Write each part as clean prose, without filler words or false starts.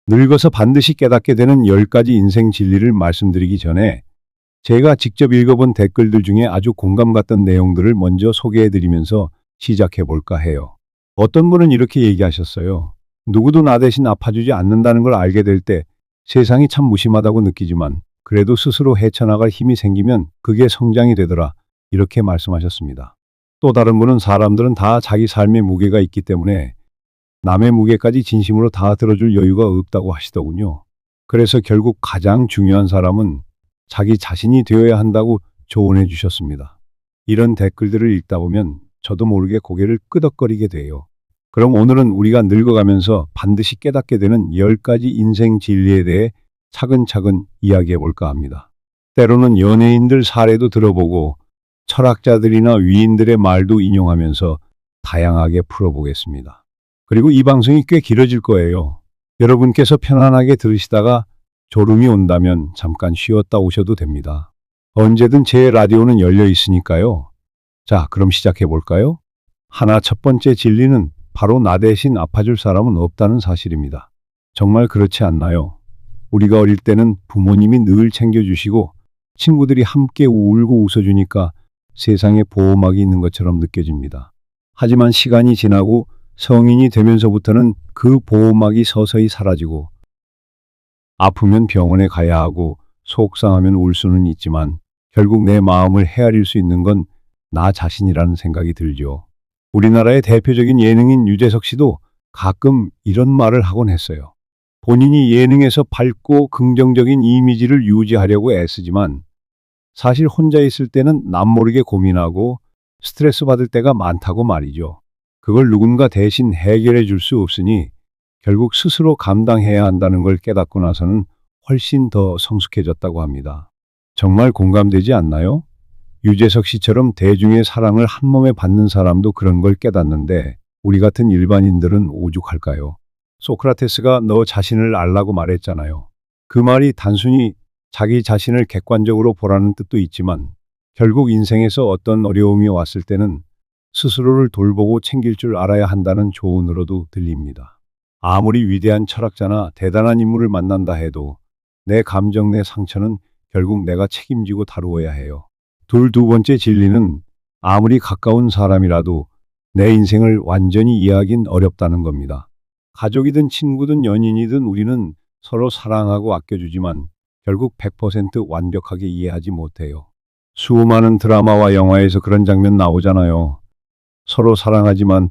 늙어서 반드시 깨닫게 되는 10가지 인생 진리를 말씀드리기 전에 제가 직접 읽어본 댓글들 중에 아주 공감 갔던 내용들을 먼저 소개해드리면서 시작해 볼까 해요. 어떤 분은 이렇게 얘기하셨어요. 누구도 나 대신 아파주지 않는다는 걸 알게 될 때 세상이 참 무심하다고 느끼지만 그래도 스스로 헤쳐나갈 힘이 생기면 그게 성장이 되더라. 이렇게 말씀하셨습니다. 또 다른 분은 사람들은 다 자기 삶의 무게가 있기 때문에 남의 무게까지 진심으로 다 들어줄 여유가 없다고 하시더군요. 그래서 결국 가장 중요한 사람은 자기 자신이 되어야 한다고 조언해 주셨습니다. 이런 댓글들을 읽다 보면 저도 모르게 고개를 끄덕거리게 돼요. 그럼 오늘은 우리가 늙어가면서 반드시 깨닫게 되는 10가지 인생 진리에 대해 차근차근 이야기해 볼까 합니다. 때로는 연예인들 사례도 들어보고 철학자들이나 위인들의 말도 인용하면서 다양하게 풀어보겠습니다. 그리고 이 방송이 꽤 길어질 거예요. 여러분께서 편안하게 들으시다가 졸음이 온다면 잠깐 쉬었다 오셔도 됩니다. 언제든 제 라디오는 열려 있으니까요. 자, 그럼 시작해 볼까요? 첫 번째 진리는 바로 나 대신 아파줄 사람은 없다는 사실입니다. 정말 그렇지 않나요? 우리가 어릴 때는 부모님이 늘 챙겨주시고 친구들이 함께 울고 웃어주니까 세상에 보호막이 있는 것처럼 느껴집니다. 하지만 시간이 지나고 성인이 되면서부터는 그 보호막이 서서히 사라지고 아프면 병원에 가야 하고 속상하면 울 수는 있지만 결국 내 마음을 헤아릴 수 있는 건 나 자신이라는 생각이 들죠. 우리나라의 대표적인 예능인 유재석 씨도 가끔 이런 말을 하곤 했어요. 본인이 예능에서 밝고 긍정적인 이미지를 유지하려고 애쓰지만 사실 혼자 있을 때는 남모르게 고민하고 스트레스 받을 때가 많다고 말이죠. 그걸 누군가 대신 해결해 줄 수 없으니 결국 스스로 감당해야 한다는 걸 깨닫고 나서는 훨씬 더 성숙해졌다고 합니다. 정말 공감되지 않나요? 유재석 씨처럼 대중의 사랑을 한 몸에 받는 사람도 그런 걸 깨닫는데 우리 같은 일반인들은 오죽할까요? 소크라테스가 너 자신을 알라고 말했잖아요. 그 말이 단순히 자기 자신을 객관적으로 보라는 뜻도 있지만 결국 인생에서 어떤 어려움이 왔을 때는 스스로를 돌보고 챙길 줄 알아야 한다는 조언으로도 들립니다. 아무리 위대한 철학자나 대단한 인물을 만난다 해도 내 감정, 내 상처는 결국 내가 책임지고 다루어야 해요. 두 번째 진리는 아무리 가까운 사람이라도 내 인생을 완전히 이해하긴 어렵다는 겁니다. 가족이든 친구든 연인이든 우리는 서로 사랑하고 아껴주지만 결국 100% 완벽하게 이해하지 못해요. 수많은 드라마와 영화에서 그런 장면 나오잖아요. 서로 사랑하지만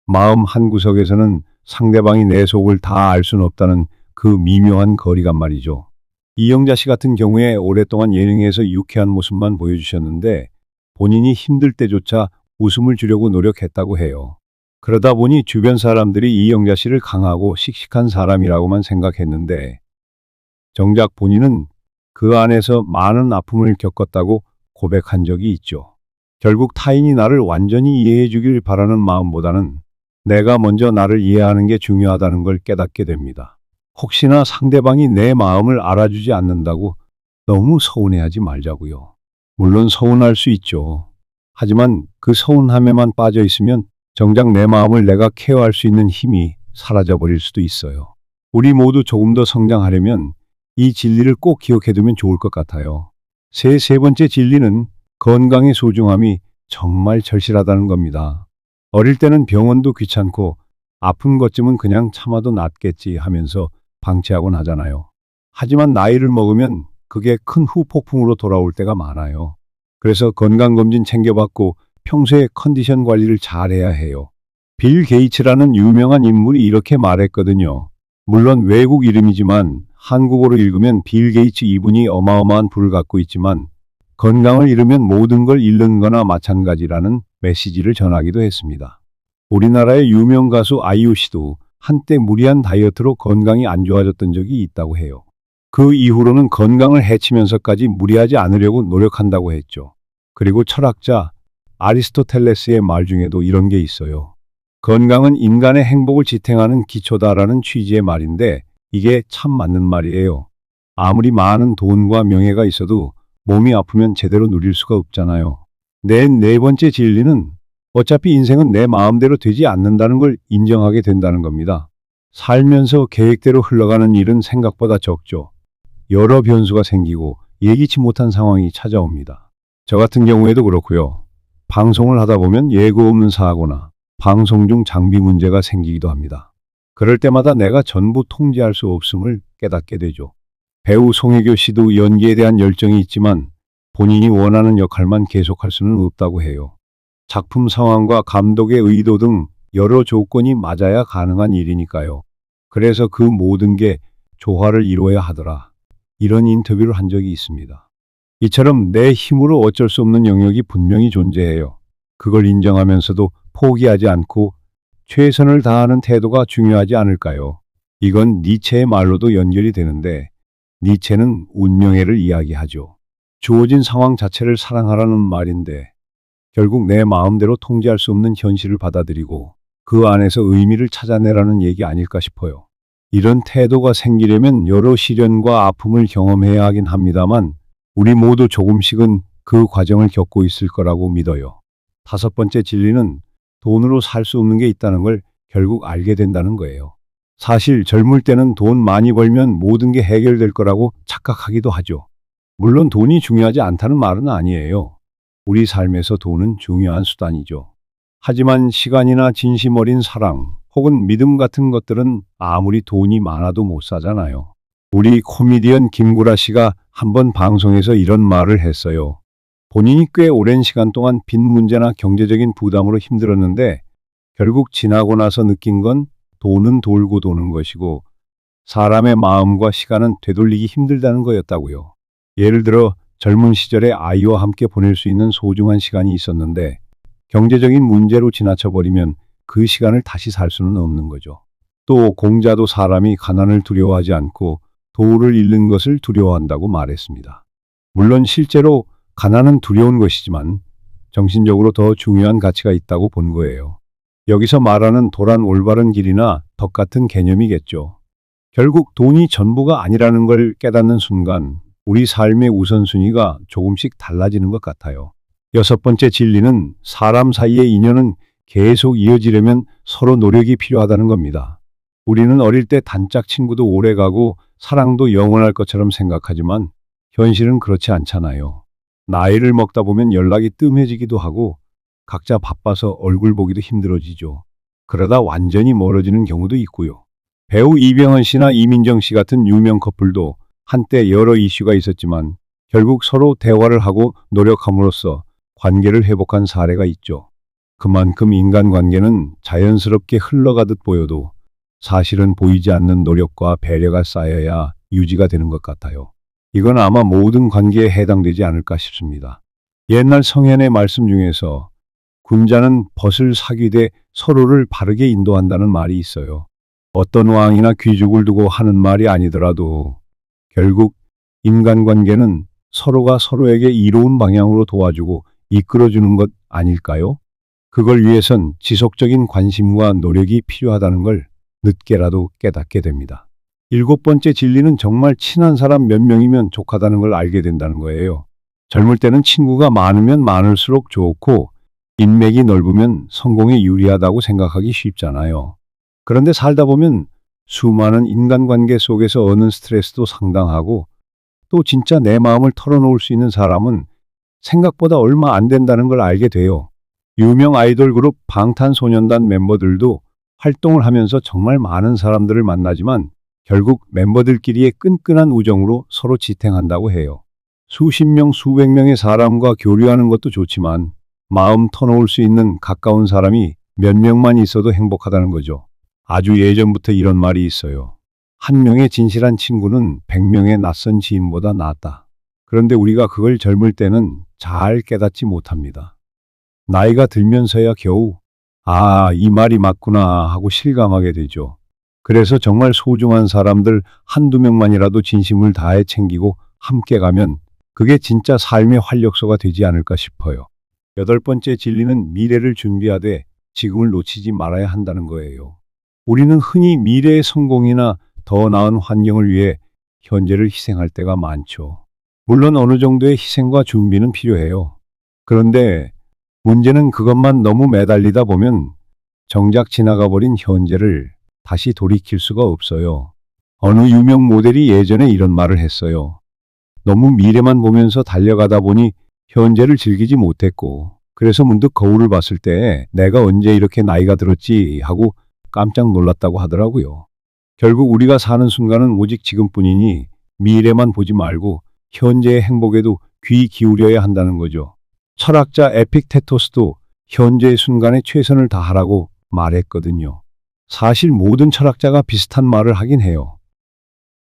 마음 한구석에서는 상대방이 내 속을 다 알 수는 없다는 그 미묘한 거리감 말이죠. 이영자 씨 같은 경우에 오랫동안 예능에서 유쾌한 모습만 보여주셨는데 본인이 힘들 때조차 웃음을 주려고 노력했다고 해요. 그러다 보니 주변 사람들이 이영자 씨를 강하고 씩씩한 사람이라고만 생각했는데 정작 본인은 그 안에서 많은 아픔을 겪었다고 고백한 적이 있죠. 결국 타인이 나를 완전히 이해해 주길 바라는 마음보다는 내가 먼저 나를 이해하는 게 중요하다는 걸 깨닫게 됩니다. 혹시나 상대방이 내 마음을 알아주지 않는다고 너무 서운해하지 말자고요. 물론 서운할 수 있죠. 하지만 그 서운함에만 빠져 있으면 정작 내 마음을 내가 케어할 수 있는 힘이 사라져버릴 수도 있어요. 우리 모두 조금 더 성장하려면 이 진리를 꼭 기억해두면 좋을 것 같아요. 세 번째 진리는 건강의 소중함이 정말 절실하다는 겁니다. 어릴 때는 병원도 귀찮고 아픈 것쯤은 그냥 참아도 낫겠지 하면서 방치하곤 하잖아요. 하지만 나이를 먹으면 그게 큰 후폭풍으로 돌아올 때가 많아요. 그래서 건강검진 챙겨받고 평소에 컨디션 관리를 잘해야 해요. 빌 게이츠라는 유명한 인물이 이렇게 말했거든요. 물론 외국 이름이지만 한국어로 읽으면 빌 게이츠 이분이 어마어마한 부를 갖고 있지만 건강을 잃으면 모든 걸 잃는 거나 마찬가지라는 메시지를 전하기도 했습니다. 우리나라의 유명 가수 아이유 씨도 한때 무리한 다이어트로 건강이 안 좋아졌던 적이 있다고 해요. 그 이후로는 건강을 해치면서까지 무리하지 않으려고 노력한다고 했죠. 그리고 철학자 아리스토텔레스의 말 중에도 이런 게 있어요. 건강은 인간의 행복을 지탱하는 기초다라는 취지의 말인데 이게 참 맞는 말이에요. 아무리 많은 돈과 명예가 있어도 몸이 아프면 제대로 누릴 수가 없잖아요. 네 번째 진리는 어차피 인생은 내 마음대로 되지 않는다는 걸 인정하게 된다는 겁니다. 살면서 계획대로 흘러가는 일은 생각보다 적죠. 여러 변수가 생기고 예기치 못한 상황이 찾아옵니다. 저 같은 경우에도 그렇고요. 방송을 하다 보면 예고 없는 사고나 방송 중 장비 문제가 생기기도 합니다. 그럴 때마다 내가 전부 통제할 수 없음을 깨닫게 되죠. 배우 송혜교 씨도 연기에 대한 열정이 있지만 본인이 원하는 역할만 계속할 수는 없다고 해요. 작품 상황과 감독의 의도 등 여러 조건이 맞아야 가능한 일이니까요. 그래서 그 모든 게 조화를 이루어야 하더라. 이런 인터뷰를 한 적이 있습니다. 이처럼 내 힘으로 어쩔 수 없는 영역이 분명히 존재해요. 그걸 인정하면서도 포기하지 않고 최선을 다하는 태도가 중요하지 않을까요? 이건 니체의 말로도 연결이 되는데 니체는 운명애를 이야기하죠. 주어진 상황 자체를 사랑하라는 말인데 결국 내 마음대로 통제할 수 없는 현실을 받아들이고 그 안에서 의미를 찾아내라는 얘기 아닐까 싶어요. 이런 태도가 생기려면 여러 시련과 아픔을 경험해야 하긴 합니다만 우리 모두 조금씩은 그 과정을 겪고 있을 거라고 믿어요. 다섯 번째 진리는 돈으로 살 수 없는 게 있다는 걸 결국 알게 된다는 거예요. 사실 젊을 때는 돈 많이 벌면 모든 게 해결될 거라고 착각하기도 하죠. 물론 돈이 중요하지 않다는 말은 아니에요. 우리 삶에서 돈은 중요한 수단이죠. 하지만 시간이나 진심 어린 사랑 혹은 믿음 같은 것들은 아무리 돈이 많아도 못 사잖아요. 우리 코미디언 김구라 씨가 한번 방송에서 이런 말을 했어요. 본인이 꽤 오랜 시간 동안 빚 문제나 경제적인 부담으로 힘들었는데 결국 지나고 나서 느낀 건 돈은 돌고 도는 것이고 사람의 마음과 시간은 되돌리기 힘들다는 거였다고요. 예를 들어 젊은 시절에 아이와 함께 보낼 수 있는 소중한 시간이 있었는데 경제적인 문제로 지나쳐버리면 그 시간을 다시 살 수는 없는 거죠. 또 공자도 사람이 가난을 두려워하지 않고 도를 잃는 것을 두려워한다고 말했습니다. 물론 실제로 가난은 두려운 것이지만 정신적으로 더 중요한 가치가 있다고 본 거예요. 여기서 말하는 도란 올바른 길이나 덕 같은 개념이겠죠. 결국 돈이 전부가 아니라는 걸 깨닫는 순간 우리 삶의 우선순위가 조금씩 달라지는 것 같아요. 여섯 번째 진리는 사람 사이의 인연은 계속 이어지려면 서로 노력이 필요하다는 겁니다. 우리는 어릴 때 단짝 친구도 오래가고 사랑도 영원할 것처럼 생각하지만 현실은 그렇지 않잖아요. 나이를 먹다 보면 연락이 뜸해지기도 하고 각자 바빠서 얼굴 보기도 힘들어지죠. 그러다 완전히 멀어지는 경우도 있고요. 배우 이병헌 씨나 이민정 씨 같은 유명 커플도 한때 여러 이슈가 있었지만 결국 서로 대화를 하고 노력함으로써 관계를 회복한 사례가 있죠. 그만큼 인간관계는 자연스럽게 흘러가듯 보여도 사실은 보이지 않는 노력과 배려가 쌓여야 유지가 되는 것 같아요. 이건 아마 모든 관계에 해당되지 않을까 싶습니다. 옛날 성현의 말씀 중에서 군자는 벗을 사귀되 서로를 바르게 인도한다는 말이 있어요. 어떤 왕이나 귀족을 두고 하는 말이 아니더라도 결국 인간관계는 서로가 서로에게 이로운 방향으로 도와주고 이끌어주는 것 아닐까요? 그걸 위해선 지속적인 관심과 노력이 필요하다는 걸 늦게라도 깨닫게 됩니다. 일곱 번째 진리는 정말 친한 사람 몇 명이면 족하다는 걸 알게 된다는 거예요. 젊을 때는 친구가 많으면 많을수록 좋고 인맥이 넓으면 성공에 유리하다고 생각하기 쉽잖아요. 그런데 살다 보면 수많은 인간관계 속에서 얻는 스트레스도 상당하고 또 진짜 내 마음을 털어놓을 수 있는 사람은 생각보다 얼마 안 된다는 걸 알게 돼요. 유명 아이돌 그룹 방탄소년단 멤버들도 활동을 하면서 정말 많은 사람들을 만나지만 결국 멤버들끼리의 끈끈한 우정으로 서로 지탱한다고 해요. 수십 명, 수백 명의 사람과 교류하는 것도 좋지만 마음 터놓을 수 있는 가까운 사람이 몇 명만 있어도 행복하다는 거죠. 아주 예전부터 이런 말이 있어요. 한 명의 진실한 친구는 100명의 낯선 지인보다 낫다. 그런데 우리가 그걸 젊을 때는 잘 깨닫지 못합니다. 나이가 들면서야 겨우 이 말이 맞구나 하고 실감하게 되죠. 그래서 정말 소중한 사람들 한두 명만이라도 진심을 다해 챙기고 함께 가면 그게 진짜 삶의 활력소가 되지 않을까 싶어요. 여덟 번째 진리는 미래를 준비하되 지금을 놓치지 말아야 한다는 거예요. 우리는 흔히 미래의 성공이나 더 나은 환경을 위해 현재를 희생할 때가 많죠. 물론 어느 정도의 희생과 준비는 필요해요. 그런데 문제는 그것만 너무 매달리다 보면 정작 지나가 버린 현재를 다시 돌이킬 수가 없어요. 어느 유명 모델이 예전에 이런 말을 했어요. 너무 미래만 보면서 달려가다 보니 현재를 즐기지 못했고, 그래서 문득 거울을 봤을 때 내가 언제 이렇게 나이가 들었지 하고 깜짝 놀랐다고 하더라고요. 결국 우리가 사는 순간은 오직 지금뿐이니 미래만 보지 말고 현재의 행복에도 귀 기울여야 한다는 거죠. 철학자 에픽테토스도 현재의 순간에 최선을 다하라고 말했거든요. 사실 모든 철학자가 비슷한 말을 하긴 해요.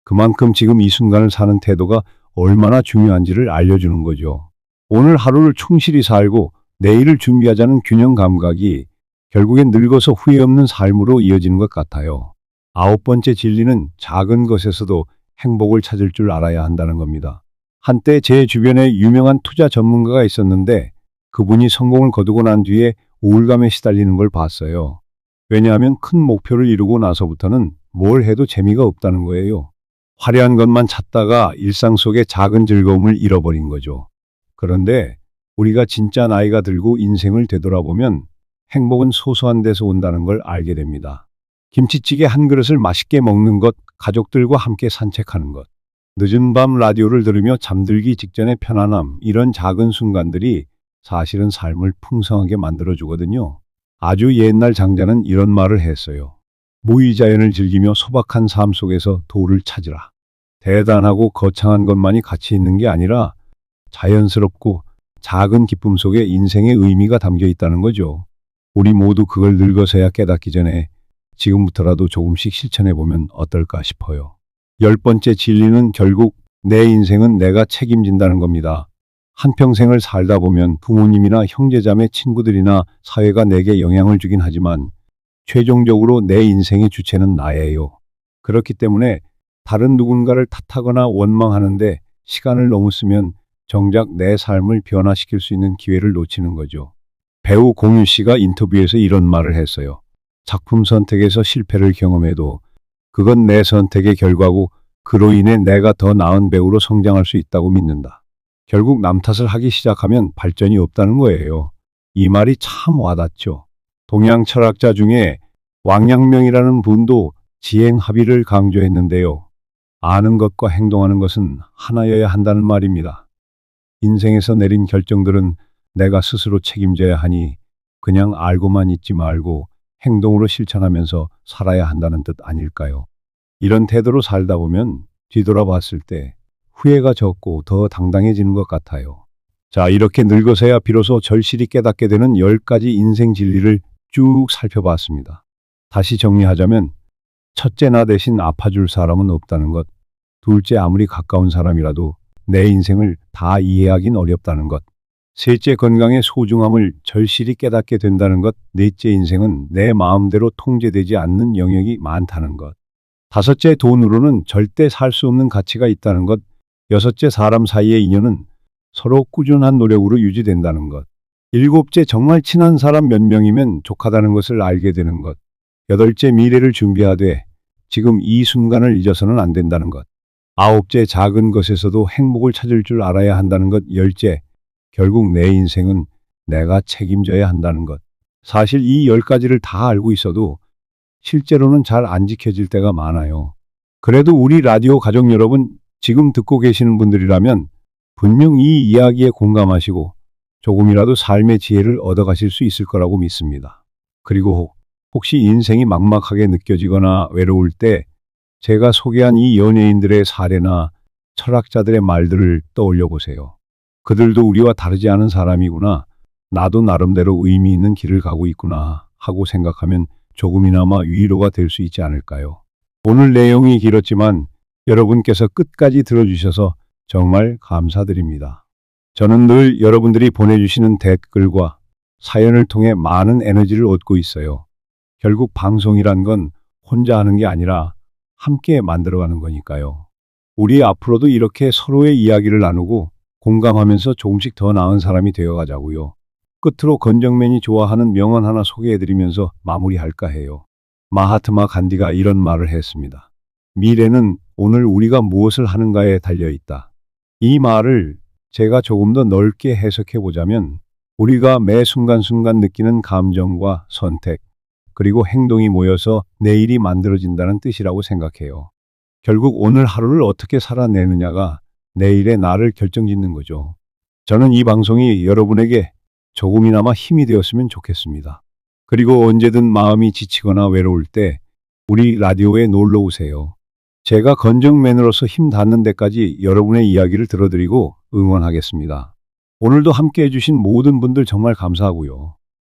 그만큼 지금 이 순간을 사는 태도가 얼마나 중요한지를 알려주는 거죠. 오늘 하루를 충실히 살고 내일을 준비하자는 균형 감각이 결국엔 늙어서 후회 없는 삶으로 이어지는 것 같아요. 9번째 진리는 작은 것에서도 행복을 찾을 줄 알아야 한다는 겁니다. 한때 제 주변에 유명한 투자 전문가가 있었는데 그분이 성공을 거두고 난 뒤에 우울감에 시달리는 걸 봤어요. 왜냐하면 큰 목표를 이루고 나서부터는 뭘 해도 재미가 없다는 거예요. 화려한 것만 찾다가 일상 속의 작은 즐거움을 잃어버린 거죠. 그런데 우리가 진짜 나이가 들고 인생을 되돌아보면 행복은 소소한 데서 온다는 걸 알게 됩니다. 김치찌개 한 그릇을 맛있게 먹는 것, 가족들과 함께 산책하는 것, 늦은 밤 라디오를 들으며 잠들기 직전의 편안함, 이런 작은 순간들이 사실은 삶을 풍성하게 만들어주거든요. 아주 옛날 장자는 이런 말을 했어요. 무의자연을 즐기며 소박한 삶 속에서 도를 찾으라. 대단하고 거창한 것만이 가치 있는 게 아니라 자연스럽고 작은 기쁨 속에 인생의 의미가 담겨 있다는 거죠. 우리 모두 그걸 늙어서야 깨닫기 전에 지금부터라도 조금씩 실천해보면 어떨까 싶어요. 10번째 진리는 결국 내 인생은 내가 책임진다는 겁니다. 한평생을 살다 보면 부모님이나 형제자매, 친구들이나 사회가 내게 영향을 주긴 하지만 최종적으로 내 인생의 주체는 나예요. 그렇기 때문에 다른 누군가를 탓하거나 원망하는데 시간을 너무 쓰면 정작 내 삶을 변화시킬 수 있는 기회를 놓치는 거죠. 배우 공유 씨가 인터뷰에서 이런 말을 했어요. 작품 선택에서 실패를 경험해도 그건 내 선택의 결과고 그로 인해 내가 더 나은 배우로 성장할 수 있다고 믿는다. 결국 남 탓을 하기 시작하면 발전이 없다는 거예요. 이 말이 참 와닿죠. 동양 철학자 중에 왕양명이라는 분도 지행합의를 강조했는데요. 아는 것과 행동하는 것은 하나여야 한다는 말입니다. 인생에서 내린 결정들은 내가 스스로 책임져야 하니 그냥 알고만 있지 말고 행동으로 실천하면서 살아야 한다는 뜻 아닐까요? 이런 태도로 살다 보면 뒤돌아봤을 때 후회가 적고 더 당당해지는 것 같아요. 자, 이렇게 늙어서야 비로소 절실히 깨닫게 되는 10가지 인생 진리를 쭉 살펴봤습니다. 다시 정리하자면 첫째, 나 대신 아파줄 사람은 없다는 것. 둘째, 아무리 가까운 사람이라도 내 인생을 다 이해하긴 어렵다는 것. 셋째, 건강의 소중함을 절실히 깨닫게 된다는 것. 넷째, 인생은 내 마음대로 통제되지 않는 영역이 많다는 것. 다섯째, 돈으로는 절대 살 수 없는 가치가 있다는 것. 여섯째, 사람 사이의 인연은 서로 꾸준한 노력으로 유지된다는 것. 일곱째, 정말 친한 사람 몇 명이면 족하다는 것을 알게 되는 것. 여덟째, 미래를 준비하되 지금 이 순간을 잊어서는 안 된다는 것. 아홉째, 작은 것에서도 행복을 찾을 줄 알아야 한다는 것. 열째, 결국 내 인생은 내가 책임져야 한다는 것. 사실 이 10가지를 다 알고 있어도 실제로는 잘 안 지켜질 때가 많아요. 그래도 우리 라디오 가족 여러분, 지금 듣고 계시는 분들이라면 분명 이 이야기에 공감하시고 조금이라도 삶의 지혜를 얻어가실 수 있을 거라고 믿습니다. 그리고 혹시 인생이 막막하게 느껴지거나 외로울 때 제가 소개한 이 연예인들의 사례나 철학자들의 말들을 떠올려 보세요. 그들도 우리와 다르지 않은 사람이구나. 나도 나름대로 의미 있는 길을 가고 있구나 하고 생각하면 조금이나마 위로가 될 수 있지 않을까요? 오늘 내용이 길었지만 여러분께서 끝까지 들어주셔서 정말 감사드립니다. 저는 늘 여러분들이 보내주시는 댓글과 사연을 통해 많은 에너지를 얻고 있어요. 결국 방송이란 건 혼자 하는 게 아니라 함께 만들어가는 거니까요. 우리 앞으로도 이렇게 서로의 이야기를 나누고 공감하면서 조금씩 더 나은 사람이 되어가자고요. 끝으로 건정맨이 좋아하는 명언 하나 소개해드리면서 마무리할까 해요. 마하트마 간디가 이런 말을 했습니다. 미래는 오늘 우리가 무엇을 하는가에 달려있다. 이 말을 제가 조금 더 넓게 해석해 보자면 우리가 매 순간순간 느끼는 감정과 선택, 그리고 행동이 모여서 내일이 만들어진다는 뜻이라고 생각해요. 결국 오늘 하루를 어떻게 살아내느냐가 내일의 나를 결정짓는 거죠. 저는 이 방송이 여러분에게 조금이나마 힘이 되었으면 좋겠습니다. 그리고 언제든 마음이 지치거나 외로울 때 우리 라디오에 놀러 오세요. 제가 건정맨으로서 힘 닿는 데까지 여러분의 이야기를 들어드리고 응원하겠습니다. 오늘도 함께 해주신 모든 분들 정말 감사하고요.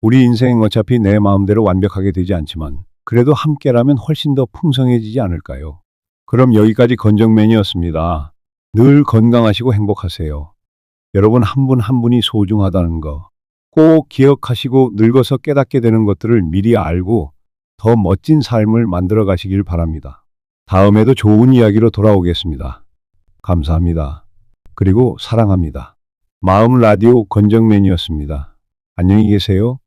우리 인생 어차피 내 마음대로 완벽하게 되지 않지만 그래도 함께라면 훨씬 더 풍성해지지 않을까요? 그럼 여기까지 건정맨이었습니다. 늘 건강하시고 행복하세요. 여러분 한 분 한 분이 소중하다는 거 꼭 기억하시고 늙어서 깨닫게 되는 것들을 미리 알고 더 멋진 삶을 만들어 가시길 바랍니다. 다음에도 좋은 이야기로 돌아오겠습니다. 감사합니다. 그리고 사랑합니다. 마음 라디오 건정맨이었습니다. 안녕히 계세요.